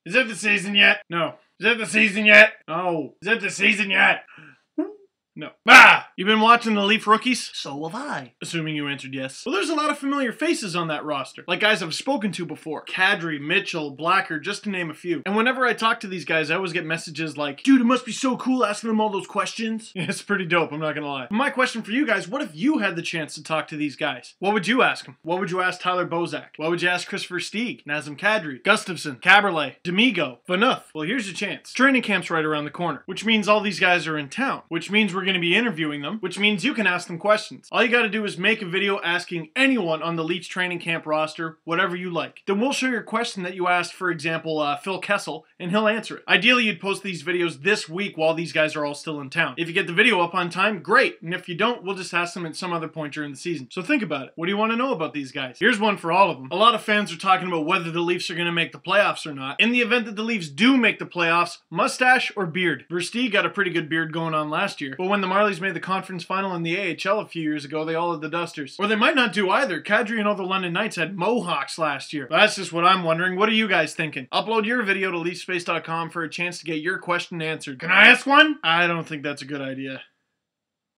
Is it the season yet? No. Is it the season yet? No. Is it the season yet? No. Ah! You been watching the Leaf rookies? So have I. Assuming you answered yes. Well, there's a lot of familiar faces on that roster. Like guys I've spoken to before. Kadri, Mitchell, Blacker, just to name a few. And whenever I talk to these guys, I always get messages like, dude, it must be so cool asking them all those questions. Yeah, it's pretty dope, I'm not gonna lie. My question for you guys, what if you had the chance to talk to these guys? What would you ask them? What would you ask Tyler Bozak? What would you ask Christopher Stieg, Nazem Kadri, Gustafsson, Caberlet, D'Amigo, Phaneuf? Well, here's your chance. Training camp's right around the corner, which means all these guys are in town, which means we're gonna be interviewing them, which means you can ask them questions. All you gotta do is make a video asking anyone on the Leafs training camp roster whatever you like. Then we'll show your question that you asked, for example, Phil Kessel, and he'll answer it. Ideally, you'd post these videos this week while these guys are all still in town. If you get the video up on time, great. And if you don't, we'll just ask them at some other point during the season. So think about it. What do you want to know about these guys? Here's one for all of them. A lot of fans are talking about whether the Leafs are going to make the playoffs or not. In the event that the Leafs do make the playoffs, mustache or beard? Versteeg got a pretty good beard going on last year, but when the Marlies made the conference final in the AHL a few years ago, they all had the dusters. Or they might not do either. Kadri and all the London Knights had mohawks last year. But that's just what I'm wondering. What are you guys thinking? Upload your video to LeafSpace.com for a chance to get your question answered. Can I ask one? I don't think that's a good idea.